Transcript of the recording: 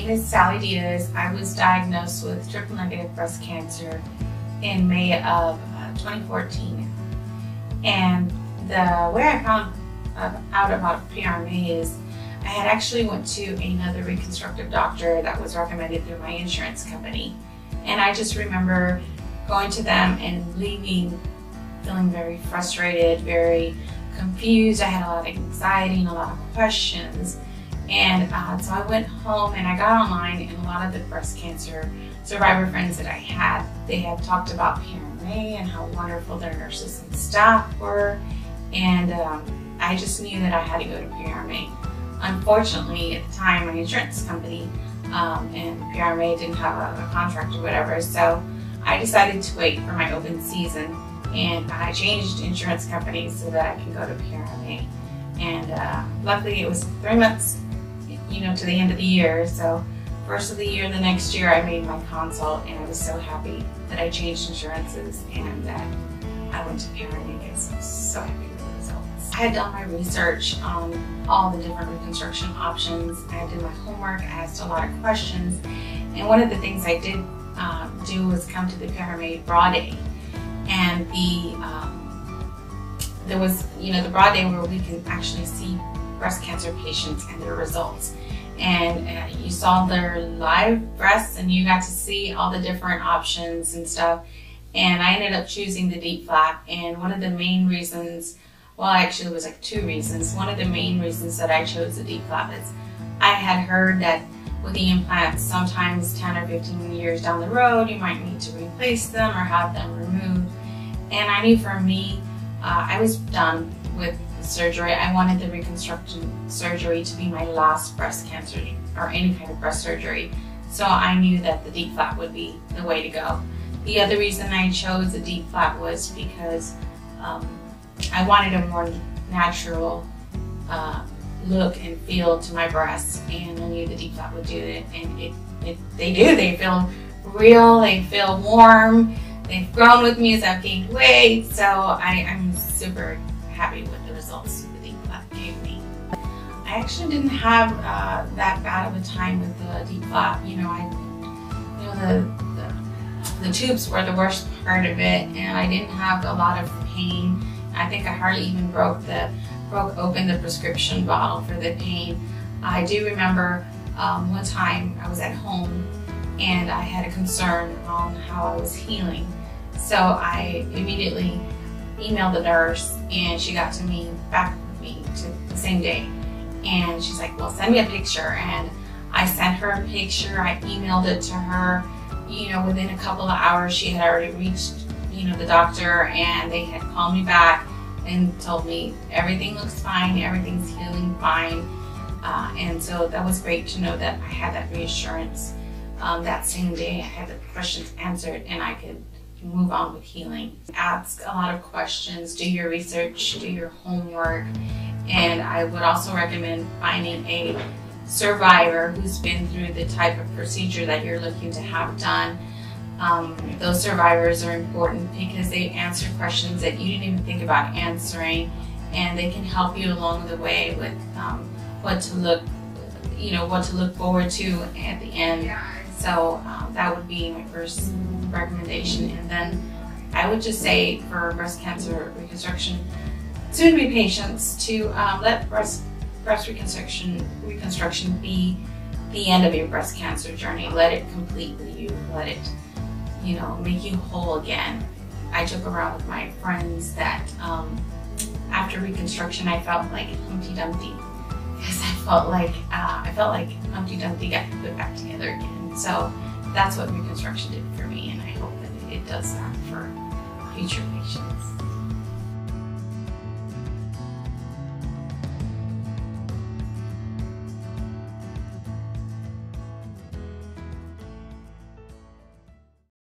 name is Sally Diaz. I was diagnosed with triple-negative breast cancer in May of 2014. And the way I found out about PRMA is I had actually went to another reconstructive doctor that was recommended through my insurance company. And I just remember going to them and leaving feeling very frustrated, very confused. I had a lot of anxiety and a lot of questions. And so I went home and I got online, and a lot of the breast cancer survivor friends that I had, they had talked about PRMA and how wonderful their nurses and staff were. And I just knew that I had to go to PRMA. Unfortunately, at the time, my insurance company and PRMA didn't have a contract or whatever, so I decided to wait for my open season, and I changed insurance companies so that I can go to PRMA. And luckily, it was 3 months, to the end of the year. So first of the year, the next year, I made my consult, and I was so happy that I changed insurances and that I went to PRMA because I was so happy with the results. I had done my research on all the different reconstruction options. I did my homework, I asked a lot of questions, and one of the things I did do was come to the PRMA Bra Day. And there was, the Bra Day where we can actually see breast cancer patients and their results. And you saw their live breasts, and you got to see all the different options and stuff. And I ended up choosing the DIEP flap. And one of the main reasons, well, actually it was like 2 reasons. One of the main reasons that I chose the DIEP flap is I had heard that with the implants, sometimes 10 or 15 years down the road, you might need to replace them or have them removed. And I knew for me, I was done with surgery. I wanted the reconstruction surgery to be my last breast cancer or any kind of breast surgery. So I knew that the DIEP flap would be the way to go. The other reason I chose the DIEP flap was because I wanted a more natural look and feel to my breasts, and I knew the DIEP flap would do it. And they do. They feel real. They feel warm. They've grown with me as I've gained weight. So I'm super happy with the results the DIEP flap gave me. I actually didn't have that bad of a time with the DIEP flap. The tubes were the worst part of it, and I didn't have a lot of pain. I think I hardly even broke open the prescription bottle for the pain. I do remember one time I was at home and I had a concern on how I was healing. So I immediately emailed the nurse, and she got back with me the same day. And she's like, well, send me a picture. And I sent her a picture. I emailed it to her. Within a couple of hours, she had already reached, the doctor, and they had called me back and told me everything looks fine, everything's healing fine. And so that was great to know that I had that reassurance. That same day, I had the questions answered, and I could move on with healing. Ask a lot of questions, do your research, do your homework, and I would also recommend finding a survivor who's been through the type of procedure that you're looking to have done. Those survivors are important because they answer questions that you didn't even think about answering, and they can help you along the way with what to look forward to at the end. So that would be my first recommendation. And then I would just say for breast cancer reconstruction, soon-to-be patients to let breast reconstruction be the end of your breast cancer journey. Let it complete you. Let it, make you whole again. I joke around with my friends that after reconstruction, I felt like Humpty Dumpty, because I felt like Humpty Dumpty got put back together again. So that's what reconstruction did for me, and I hope that it does that for future patients.